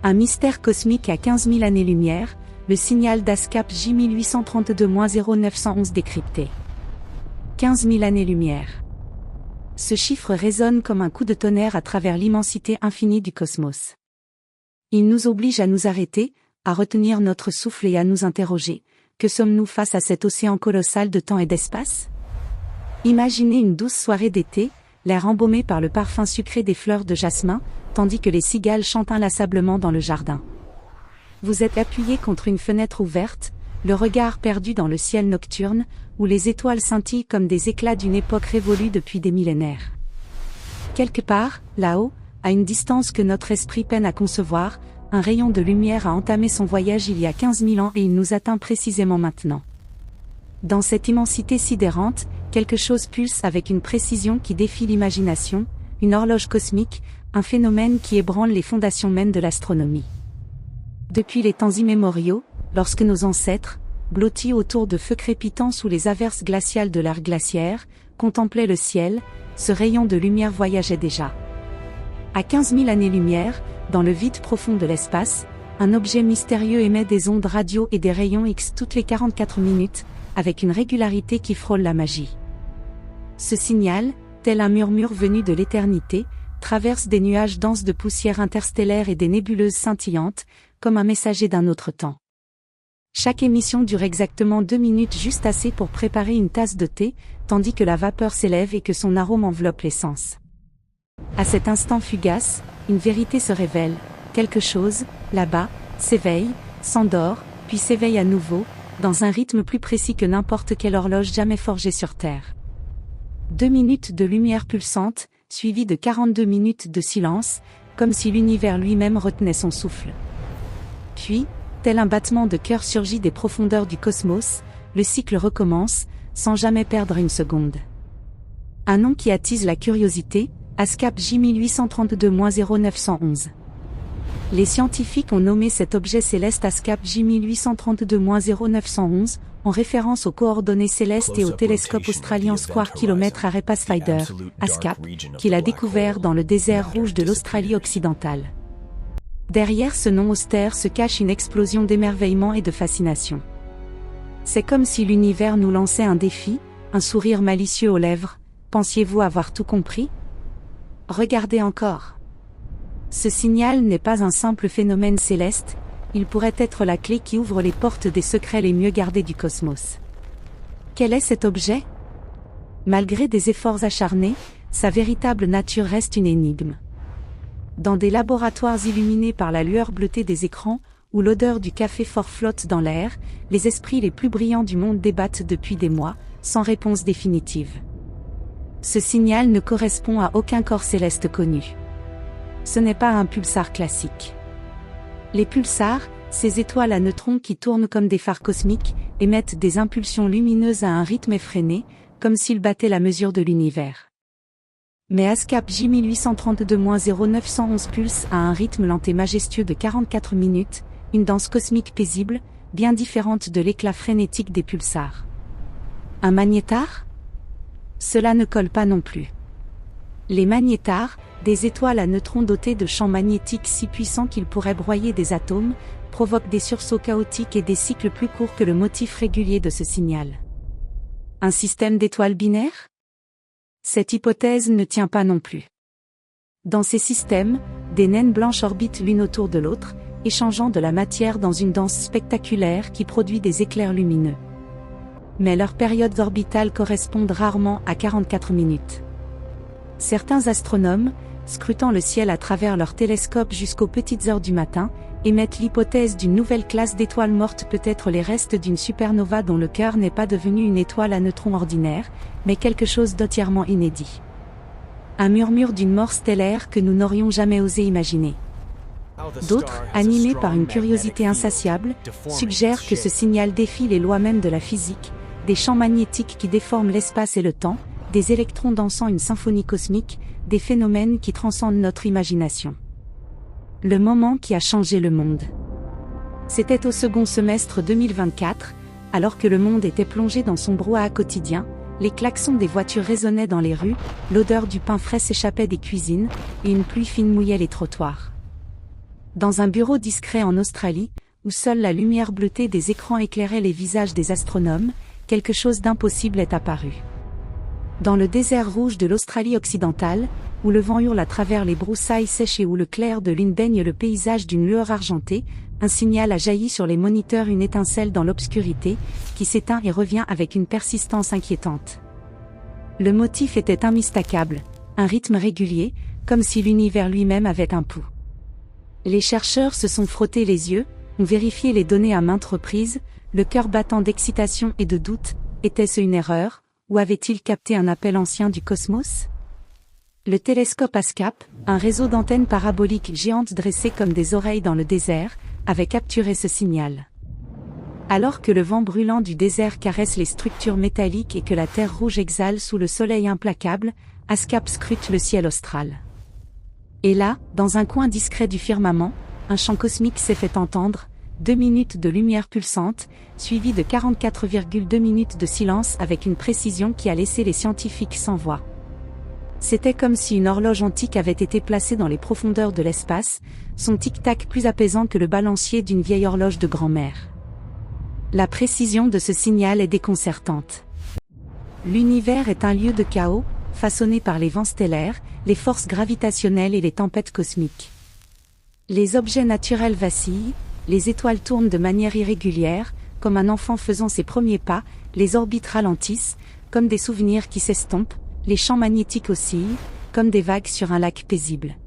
Un mystère cosmique à 15 000 années-lumière, le signal d'ASCAP J1832-0911 décrypté. 15 000 années-lumière. Ce chiffre résonne comme un coup de tonnerre à travers l'immensité infinie du cosmos. Il nous oblige à nous arrêter, à retenir notre souffle et à nous interroger. Que sommes-nous face à cet océan colossal de temps et d'espace? Imaginez une douce soirée d'été, l'air embaumé par le parfum sucré des fleurs de jasmin, tandis que les cigales chantent inlassablement dans le jardin. Vous êtes appuyé contre une fenêtre ouverte, le regard perdu dans le ciel nocturne, où les étoiles scintillent comme des éclats d'une époque révolue depuis des millénaires. Quelque part, là-haut, à une distance que notre esprit peine à concevoir, un rayon de lumière a entamé son voyage il y a 15 000 ans et il nous atteint précisément maintenant. Dans cette immensité sidérante, quelque chose pulse avec une précision qui défie l'imagination, une horloge cosmique, un phénomène qui ébranle les fondations mêmes de l'astronomie. Depuis les temps immémoriaux, lorsque nos ancêtres, blottis autour de feux crépitants sous les averses glaciales de l'ère glaciaire, contemplaient le ciel, ce rayon de lumière voyageait déjà. À 15 000 années-lumière, dans le vide profond de l'espace, un objet mystérieux émet des ondes radio et des rayons X toutes les 44 minutes, avec une régularité qui frôle la magie. Ce signal, tel un murmure venu de l'éternité, traverse des nuages denses de poussière interstellaire et des nébuleuses scintillantes, comme un messager d'un autre temps. Chaque émission dure exactement 2 minutes, juste assez pour préparer une tasse de thé, tandis que la vapeur s'élève et que son arôme enveloppe l'essence. À cet instant fugace, une vérité se révèle, quelque chose, là-bas, s'éveille, s'endort, puis s'éveille à nouveau, dans un rythme plus précis que n'importe quelle horloge jamais forgée sur Terre. 2 minutes de lumière pulsante, suivies de 42 minutes de silence, comme si l'univers lui-même retenait son souffle. Puis, tel un battement de cœur surgit des profondeurs du cosmos, le cycle recommence, sans jamais perdre une seconde. Un nom qui attise la curiosité, ASCAP J1832-0911. Les scientifiques ont nommé cet objet céleste ASCAP J1832-0911, en référence aux coordonnées célestes et au télescope australien Square Kilometre Array Pathfinder, ASCAP, qu'il a découvert dans le désert rouge de l'Australie occidentale. Derrière ce nom austère se cache une explosion d'émerveillement et de fascination. C'est comme si l'univers nous lançait un défi, un sourire malicieux aux lèvres. Pensiez-vous avoir tout compris? Regardez encore. Ce signal n'est pas un simple phénomène céleste, il pourrait être la clé qui ouvre les portes des secrets les mieux gardés du cosmos. Quel est cet objet? Malgré des efforts acharnés, sa véritable nature reste une énigme. Dans des laboratoires illuminés par la lueur bleutée des écrans, où l'odeur du café fort flotte dans l'air, les esprits les plus brillants du monde débattent depuis des mois, sans réponse définitive. Ce signal ne correspond à aucun corps céleste connu. Ce n'est pas un pulsar classique. Les pulsars, ces étoiles à neutrons qui tournent comme des phares cosmiques, émettent des impulsions lumineuses à un rythme effréné, comme s'ils battaient la mesure de l'univers. Mais ASCAP J1832-0911 pulse à un rythme lent et majestueux de 44 minutes, une danse cosmique paisible, bien différente de l'éclat frénétique des pulsars. Un magnétar? Cela ne colle pas non plus. Les magnétars, des étoiles à neutrons dotées de champs magnétiques si puissants qu'ils pourraient broyer des atomes, provoquent des sursauts chaotiques et des cycles plus courts que le motif régulier de ce signal. Un système d'étoiles binaires? Cette hypothèse ne tient pas non plus. Dans ces systèmes, des naines blanches orbitent l'une autour de l'autre, échangeant de la matière dans une danse spectaculaire qui produit des éclairs lumineux. Mais leurs périodes orbitales correspondent rarement à 44 minutes. Certains astronomes, scrutant le ciel à travers leurs télescopes jusqu'aux petites heures du matin, émettent l'hypothèse d'une nouvelle classe d'étoiles mortes, peut-être les restes d'une supernova dont le cœur n'est pas devenu une étoile à neutrons ordinaire, mais quelque chose d'entièrement inédit. Un murmure d'une mort stellaire que nous n'aurions jamais osé imaginer. D'autres, animés par une curiosité insatiable, suggèrent que ce signal défie les lois mêmes de la physique, des champs magnétiques qui déforment l'espace et le temps, des électrons dansant une symphonie cosmique, des phénomènes qui transcendent notre imagination. Le moment qui a changé le monde. C'était au second semestre 2024, alors que le monde était plongé dans son brouhaha quotidien, les klaxons des voitures résonnaient dans les rues, l'odeur du pain frais s'échappait des cuisines, et une pluie fine mouillait les trottoirs. Dans un bureau discret en Australie, où seule la lumière bleutée des écrans éclairait les visages des astronomes, quelque chose d'impossible est apparu. Dans le désert rouge de l'Australie occidentale, où le vent hurle à travers les broussailles sèches et où le clair de lune baigne le paysage d'une lueur argentée, un signal a jailli sur les moniteurs, une étincelle dans l'obscurité, qui s'éteint et revient avec une persistance inquiétante. Le motif était immistakable, un rythme régulier, comme si l'univers lui-même avait un pouls. Les chercheurs se sont frottés les yeux, ont vérifié les données à maintes reprises, le cœur battant d'excitation et de doute. Était-ce une erreur, ou avait-il capté un appel ancien du cosmos ? Le télescope ASCAP, un réseau d'antennes paraboliques géantes dressées comme des oreilles dans le désert, avait capturé ce signal. Alors que le vent brûlant du désert caresse les structures métalliques et que la terre rouge exhale sous le soleil implacable, ASCAP scrute le ciel austral. Et là, dans un coin discret du firmament, un chant cosmique s'est fait entendre, 2 minutes de lumière pulsante, suivies de 44,2 minutes de silence avec une précision qui a laissé les scientifiques sans voix. C'était comme si une horloge antique avait été placée dans les profondeurs de l'espace, son tic-tac plus apaisant que le balancier d'une vieille horloge de grand-mère. La précision de ce signal est déconcertante. L'univers est un lieu de chaos, façonné par les vents stellaires, les forces gravitationnelles et les tempêtes cosmiques. Les objets naturels vacillent, les étoiles tournent de manière irrégulière, comme un enfant faisant ses premiers pas, les orbites ralentissent, comme des souvenirs qui s'estompent, les champs magnétiques oscillent, comme des vagues sur un lac paisible.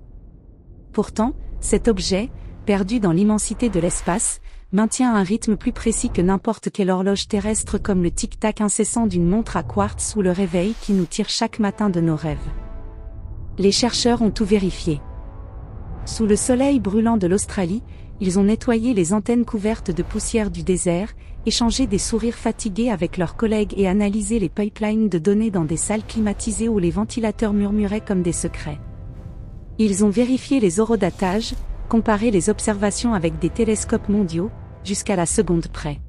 Pourtant, cet objet, perdu dans l'immensité de l'espace, maintient un rythme plus précis que n'importe quelle horloge terrestre, comme le tic-tac incessant d'une montre à quartz ou le réveil qui nous tire chaque matin de nos rêves. Les chercheurs ont tout vérifié. Sous le soleil brûlant de l'Australie, ils ont nettoyé les antennes couvertes de poussière du désert, échangé des sourires fatigués avec leurs collègues et analysé les pipelines de données dans des salles climatisées où les ventilateurs murmuraient comme des secrets. Ils ont vérifié les horodatages, comparé les observations avec des télescopes mondiaux, jusqu'à la seconde près.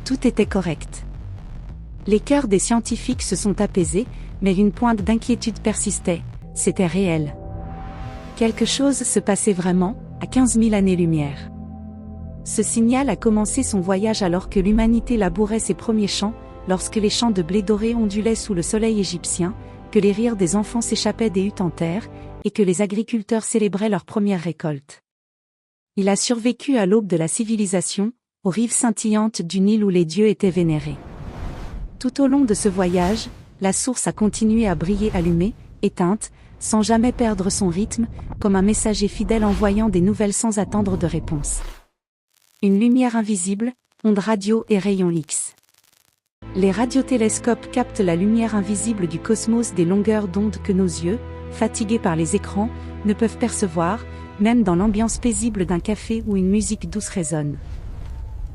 Tout était correct. Les cœurs des scientifiques se sont apaisés, mais une pointe d'inquiétude persistait, c'était réel. Quelque chose se passait vraiment, à 15 000 années-lumière. Ce signal a commencé son voyage alors que l'humanité labourait ses premiers champs, lorsque les champs de blé doré ondulaient sous le soleil égyptien, que les rires des enfants s'échappaient des huttes en terre, et que les agriculteurs célébraient leur première récolte. Il a survécu à l'aube de la civilisation, aux rives scintillantes du Nil où les dieux étaient vénérés. Tout au long de ce voyage, la source a continué à briller allumée, éteinte, sans jamais perdre son rythme, comme un messager fidèle envoyant des nouvelles sans attendre de réponse. Une lumière invisible, ondes radio et rayons X. Les radiotélescopes captent la lumière invisible du cosmos des longueurs d'onde que nos yeux, fatigués par les écrans, ne peuvent percevoir, même dans l'ambiance paisible d'un café où une musique douce résonne.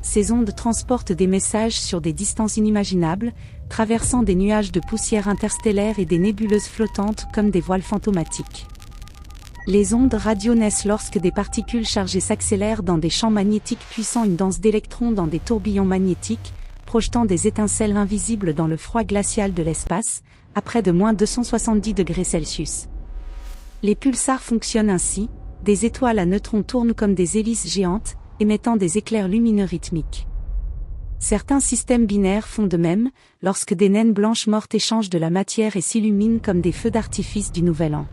Ces ondes transportent des messages sur des distances inimaginables, traversant des nuages de poussière interstellaire et des nébuleuses flottantes comme des voiles fantomatiques. Les ondes radio naissent lorsque des particules chargées s'accélèrent dans des champs magnétiques puissants, une danse d'électrons dans des tourbillons magnétiques, projetant des étincelles invisibles dans le froid glacial de l'espace, à près de moins 270 degrés Celsius. Les pulsars fonctionnent ainsi, des étoiles à neutrons tournent comme des hélices géantes, émettant des éclairs lumineux rythmiques. Certains systèmes binaires font de même, lorsque des naines blanches mortes échangent de la matière et s'illuminent comme des feux d'artifice du Nouvel An.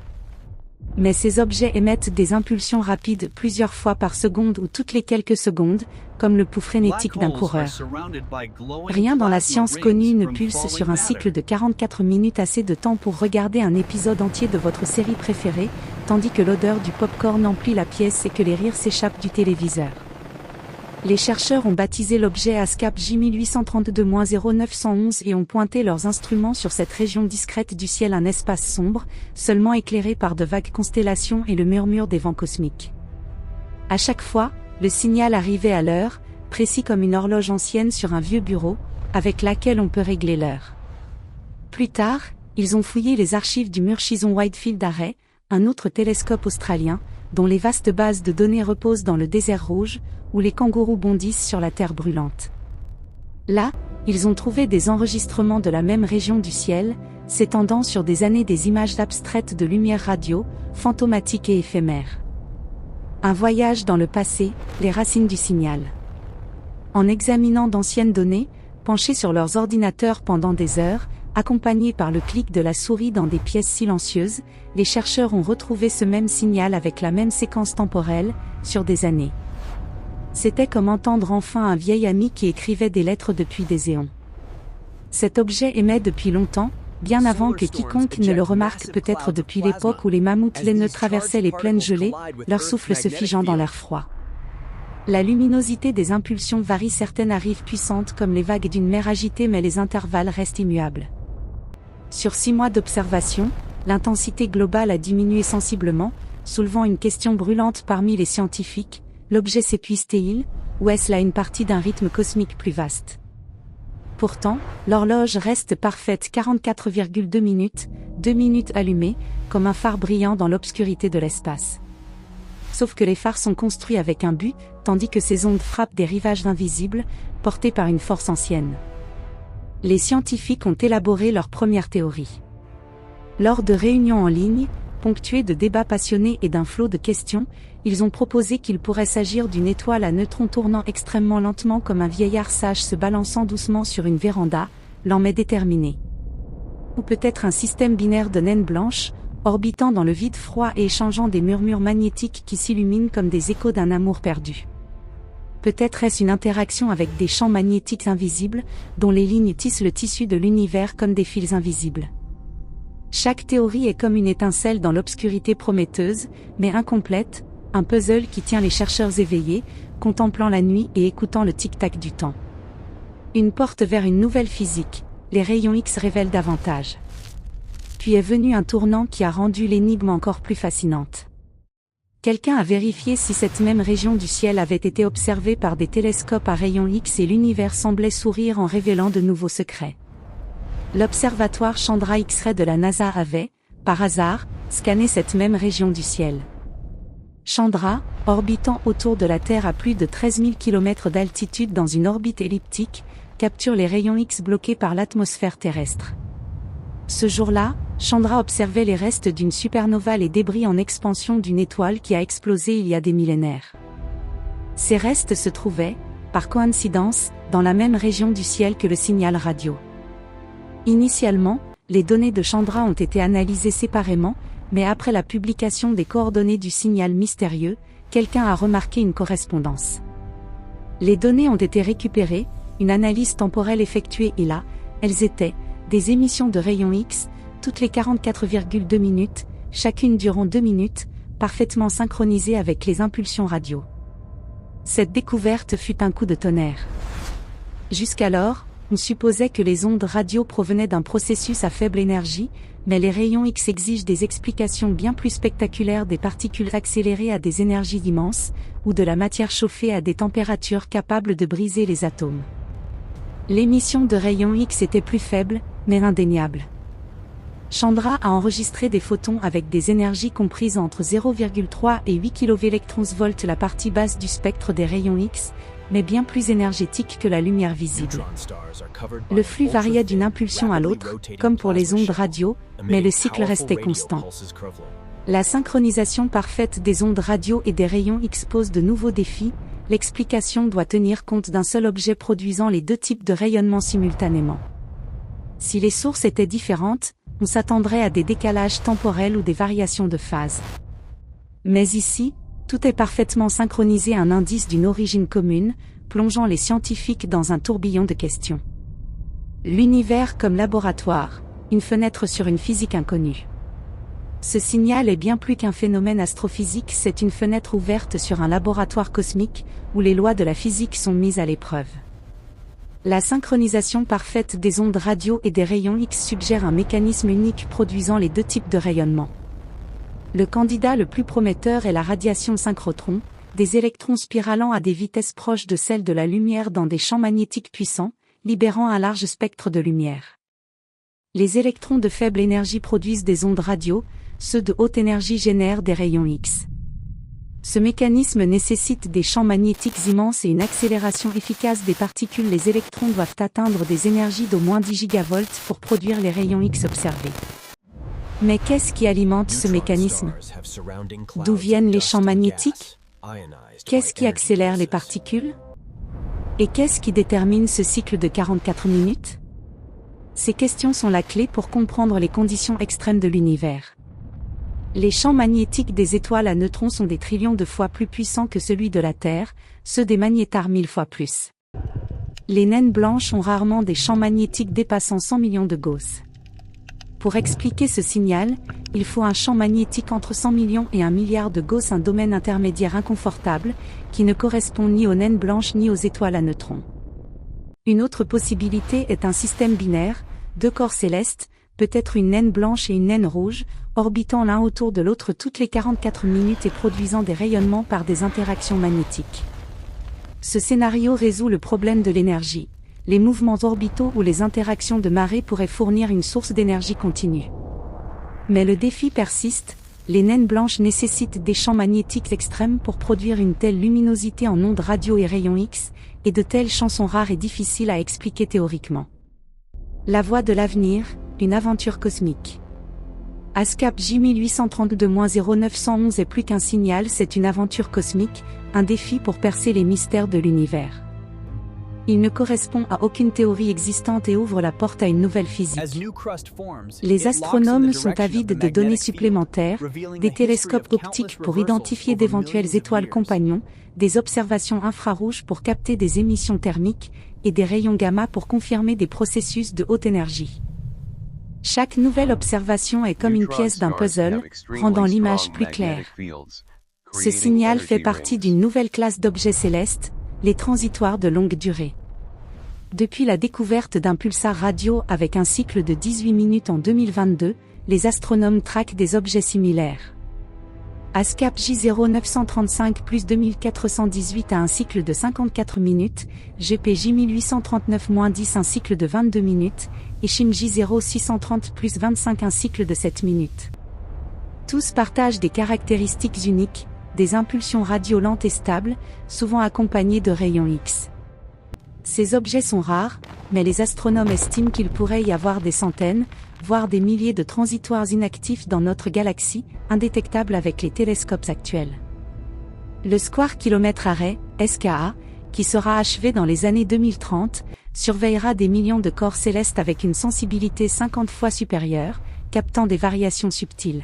Mais ces objets émettent des impulsions rapides plusieurs fois par seconde ou toutes les quelques secondes, comme le pouls frénétique d'un coureur. Rien dans la science connue ne pulse sur un cycle de 44 minutes, assez de temps pour regarder un épisode entier de votre série préférée, tandis que l'odeur du pop-corn emplit la pièce et que les rires s'échappent du téléviseur. Les chercheurs ont baptisé l'objet ASCAP J1832-0911 et ont pointé leurs instruments sur cette région discrète du ciel, un espace sombre, seulement éclairé par de vagues constellations et le murmure des vents cosmiques. À chaque fois, le signal arrivait à l'heure, précis comme une horloge ancienne sur un vieux bureau, avec laquelle on peut régler l'heure. Plus tard, ils ont fouillé les archives du Murchison Widefield Array, un autre télescope australien, dont les vastes bases de données reposent dans le désert rouge, où les kangourous bondissent sur la terre brûlante. Là, ils ont trouvé des enregistrements de la même région du ciel, s'étendant sur des années, des images abstraites de lumière radio, fantomatiques et éphémères. Un voyage dans le passé, les racines du signal. En examinant d'anciennes données, penchés sur leurs ordinateurs pendant des heures, accompagnés par le clic de la souris dans des pièces silencieuses, les chercheurs ont retrouvé ce même signal avec la même séquence temporelle, sur des années. C'était comme entendre enfin un vieil ami qui écrivait des lettres depuis des éons. Cet objet émet depuis longtemps, bien avant que quiconque ne le remarque, peut-être depuis l'époque où les mammouths laineux traversaient les plaines gelées, leur souffle se figeant dans l'air froid. La luminosité des impulsions varie, certaines arrivent puissantes comme les vagues d'une mer agitée, mais les intervalles restent immuables. Sur 6 mois d'observation, l'intensité globale a diminué sensiblement, soulevant une question brûlante parmi les scientifiques: l'objet s'épuise-t-il, ou est-ce là une partie d'un rythme cosmique plus vaste? Pourtant, l'horloge reste parfaite, 44,2 minutes, 2 minutes allumées, comme un phare brillant dans l'obscurité de l'espace. Sauf que les phares sont construits avec un but, tandis que ces ondes frappent des rivages invisibles, portés par une force ancienne. Les scientifiques ont élaboré leur première théorie. Lors de réunions en ligne, ponctuées de débats passionnés et d'un flot de questions, ils ont proposé qu'il pourrait s'agir d'une étoile à neutrons tournant extrêmement lentement, comme un vieillard sage se balançant doucement sur une véranda, lent mais déterminé. Ou peut-être un système binaire de naines blanches, orbitant dans le vide froid et échangeant des murmures magnétiques qui s'illuminent comme des échos d'un amour perdu. Peut-être est-ce une interaction avec des champs magnétiques invisibles, dont les lignes tissent le tissu de l'univers comme des fils invisibles. Chaque théorie est comme une étincelle dans l'obscurité prometteuse, mais incomplète, un puzzle qui tient les chercheurs éveillés, contemplant la nuit et écoutant le tic-tac du temps. Une porte vers une nouvelle physique, les rayons X révèlent davantage. Puis est venu un tournant qui a rendu l'énigme encore plus fascinante. Quelqu'un a vérifié si cette même région du ciel avait été observée par des télescopes à rayons X et l'univers semblait sourire en révélant de nouveaux secrets. L'observatoire Chandra X-ray de la NASA avait, par hasard, scanné cette même région du ciel. Chandra, orbitant autour de la Terre à plus de 13 000 km d'altitude dans une orbite elliptique, capture les rayons X bloqués par l'atmosphère terrestre. Ce jour-là, Chandra observait les restes d'une supernova, les débris en expansion d'une étoile qui a explosé il y a des millénaires. Ces restes se trouvaient, par coïncidence, dans la même région du ciel que le signal radio. Initialement, les données de Chandra ont été analysées séparément, mais après la publication des coordonnées du signal mystérieux, quelqu'un a remarqué une correspondance. Les données ont été récupérées, une analyse temporelle effectuée et là, elles étaient des émissions de rayons X, toutes les 44,2 minutes, chacune durant 2 minutes, parfaitement synchronisées avec les impulsions radio. Cette découverte fut un coup de tonnerre. Jusqu'alors, on supposait que les ondes radio provenaient d'un processus à faible énergie, mais les rayons X exigent des explications bien plus spectaculaires: des particules accélérées à des énergies immenses, ou de la matière chauffée à des températures capables de briser les atomes. L'émission de rayons X était plus faible, mais indéniable. Chandra a enregistré des photons avec des énergies comprises entre 0,3 et 8 keV, la partie basse du spectre des rayons X, mais bien plus énergétique que la lumière visible. Le flux variait d'une impulsion à l'autre, comme pour les ondes radio, mais le cycle restait constant. La synchronisation parfaite des ondes radio et des rayons X pose de nouveaux défis. L'explication doit tenir compte d'un seul objet produisant les deux types de rayonnement simultanément. Si les sources étaient différentes, on s'attendrait à des décalages temporels ou des variations de phase. Mais ici, tout est parfaitement synchronisé, un indice d'une origine commune, plongeant les scientifiques dans un tourbillon de questions. L'univers comme laboratoire, une fenêtre sur une physique inconnue. Ce signal est bien plus qu'un phénomène astrophysique, c'est une fenêtre ouverte sur un laboratoire cosmique, où les lois de la physique sont mises à l'épreuve. La synchronisation parfaite des ondes radio et des rayons X suggère un mécanisme unique produisant les deux types de rayonnement. Le candidat le plus prometteur est la radiation synchrotron, des électrons spiralant à des vitesses proches de celles de la lumière dans des champs magnétiques puissants, libérant un large spectre de lumière. Les électrons de faible énergie produisent des ondes radio, ceux de haute énergie génèrent des rayons X. Ce mécanisme nécessite des champs magnétiques immenses et une accélération efficace des particules. Les électrons doivent atteindre des énergies d'au moins 10 gigavolts pour produire les rayons X observés. Mais qu'est-ce qui alimente ce mécanisme? D'où viennent les champs magnétiques? Qu'est-ce qui accélère les particules? Et qu'est-ce qui détermine ce cycle de 44 minutes? Ces questions sont la clé pour comprendre les conditions extrêmes de l'univers. Les champs magnétiques des étoiles à neutrons sont des trillions de fois plus puissants que celui de la Terre, ceux des magnétars 1000 fois plus. Les naines blanches ont rarement des champs magnétiques dépassant 100 millions de Gauss. Pour expliquer ce signal, il faut un champ magnétique entre 100 millions et 1 milliard de Gauss, un domaine intermédiaire inconfortable, qui ne correspond ni aux naines blanches ni aux étoiles à neutrons. Une autre possibilité est un système binaire, deux corps célestes, peut-être une naine blanche et une naine rouge, orbitant l'un autour de l'autre toutes les 44 minutes et produisant des rayonnements par des interactions magnétiques. Ce scénario résout le problème de l'énergie. Les mouvements orbitaux ou les interactions de marée pourraient fournir une source d'énergie continue. Mais le défi persiste, les naines blanches nécessitent des champs magnétiques extrêmes pour produire une telle luminosité en ondes radio et rayons X, et de tels champs sont rares et difficiles à expliquer théoriquement. La voie de l'avenir, une aventure cosmique. ASCAP J1832-0911 est plus qu'un signal, c'est une aventure cosmique, un défi pour percer les mystères de l'univers. Il ne correspond à aucune théorie existante et ouvre la porte à une nouvelle physique. Les astronomes sont avides de données supplémentaires, des télescopes optiques pour identifier d'éventuelles étoiles compagnons, des observations infrarouges pour capter des émissions thermiques, et des rayons gamma pour confirmer des processus de haute énergie. Chaque nouvelle observation est comme une pièce d'un puzzle, rendant l'image plus claire. Ce signal fait partie d'une nouvelle classe d'objets célestes, les transitoires de longue durée. Depuis la découverte d'un pulsar radio avec un cycle de 18 minutes en 2022, les astronomes traquent des objets similaires. ASCAP J0935+2418 a un cycle de 54 minutes, GPJ 1839-10 un cycle de 22 minutes, et CHIM J0630+25 un cycle de 7 minutes. Tous partagent des caractéristiques uniques, des impulsions radio lentes et stables, souvent accompagnées de rayons X. Ces objets sont rares, mais les astronomes estiment qu'il pourrait y avoir des centaines, voire des milliers de transitoires inactifs dans notre galaxie, indétectables avec les télescopes actuels. Le Square Kilometre Array, SKA, qui sera achevé dans les années 2030, surveillera des millions de corps célestes avec une sensibilité 50 fois supérieure, captant des variations subtiles.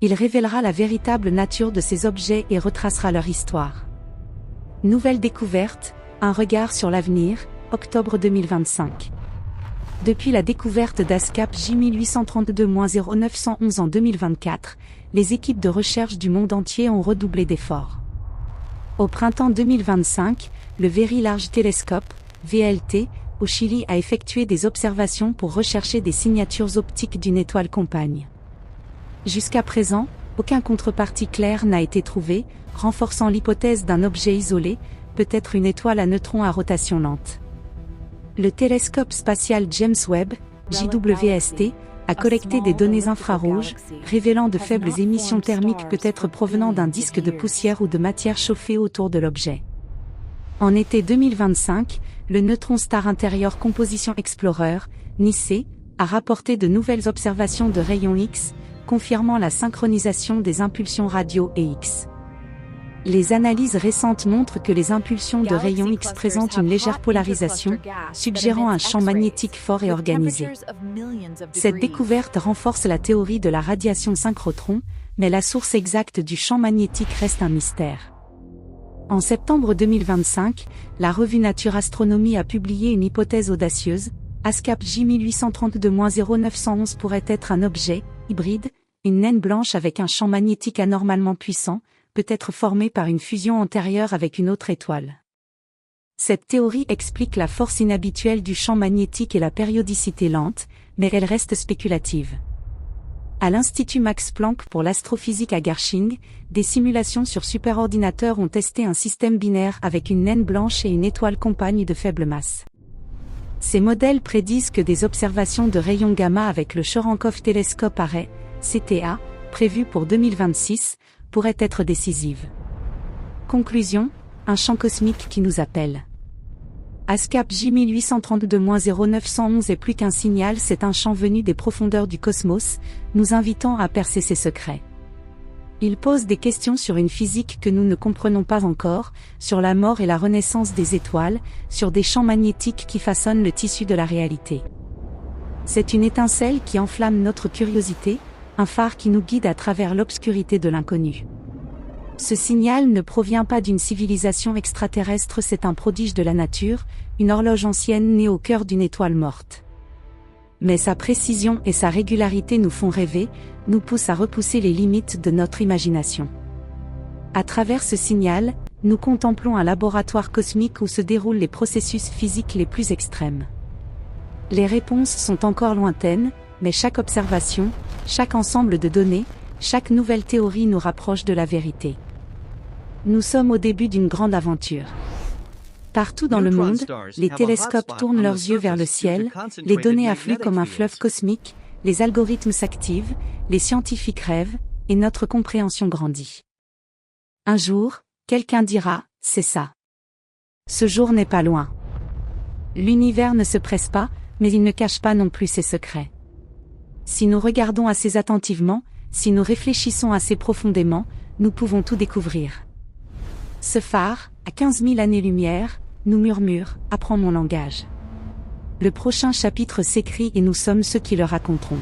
Il révélera la véritable nature de ces objets et retracera leur histoire. Nouvelle découverte, un regard sur l'avenir, octobre 2025. Depuis la découverte d'ASCAP J1832-0911 en 2024, les équipes de recherche du monde entier ont redoublé d'efforts. Au printemps 2025, le Very Large Telescope, VLT, au Chili a effectué des observations pour rechercher des signatures optiques d'une étoile compagne. Jusqu'à présent, aucun contrepartie clair n'a été trouvé, renforçant l'hypothèse d'un objet isolé, peut-être une étoile à neutrons à rotation lente. Le télescope spatial James Webb, JWST, a collecté des données infrarouges, révélant de faibles émissions thermiques peut-être provenant d'un disque de poussière ou de matière chauffée autour de l'objet. En été 2025, le Neutron Star Interior Composition Explorer, NICE, a rapporté de nouvelles observations de rayons X, confirmant la synchronisation des impulsions radio et X. Les analyses récentes montrent que les impulsions de rayons X présentent une légère polarisation, suggérant un champ magnétique fort et organisé. Cette découverte renforce la théorie de la radiation synchrotron, mais la source exacte du champ magnétique reste un mystère. En septembre 2025, la revue Nature Astronomy a publié une hypothèse audacieuse. ASCAP J1832-0911 pourrait être un objet, hybride, une naine blanche avec un champ magnétique anormalement puissant, peut-être formé par une fusion antérieure avec une autre étoile. Cette théorie explique la force inhabituelle du champ magnétique et la périodicité lente, mais elle reste spéculative. À l'Institut Max Planck pour l'astrophysique à Garching, des simulations sur superordinateur ont testé un système binaire avec une naine blanche et une étoile compagne de faible masse. Ces modèles prédisent que des observations de rayons gamma avec le Cherenkov Telescope Array, CTA, prévues pour 2026, pourraient être décisives. Conclusion, un champ cosmique qui nous appelle. ASCAP J1832-0911 est plus qu'un signal, c'est un champ venu des profondeurs du cosmos, nous invitant à percer ses secrets. Il pose des questions sur une physique que nous ne comprenons pas encore, sur la mort et la renaissance des étoiles, sur des champs magnétiques qui façonnent le tissu de la réalité. C'est une étincelle qui enflamme notre curiosité, un phare qui nous guide à travers l'obscurité de l'inconnu. Ce signal ne provient pas d'une civilisation extraterrestre, c'est un prodige de la nature, une horloge ancienne née au cœur d'une étoile morte. Mais sa précision et sa régularité nous font rêver, nous poussent à repousser les limites de notre imagination. À travers ce signal, nous contemplons un laboratoire cosmique où se déroulent les processus physiques les plus extrêmes. Les réponses sont encore lointaines, mais chaque observation, chaque ensemble de données, chaque nouvelle théorie nous rapproche de la vérité. Nous sommes au début d'une grande aventure. Partout dans le monde, les télescopes tournent leurs yeux vers le ciel, les données affluent comme un fleuve cosmique, les algorithmes s'activent, les scientifiques rêvent, et notre compréhension grandit. Un jour, quelqu'un dira, c'est ça. Ce jour n'est pas loin. L'univers ne se presse pas, mais il ne cache pas non plus ses secrets. Si nous regardons assez attentivement, si nous réfléchissons assez profondément, nous pouvons tout découvrir. Ce phare, à 15 000 années-lumière, nous murmure, apprends mon langage. Le prochain chapitre s'écrit et nous sommes ceux qui le raconteront.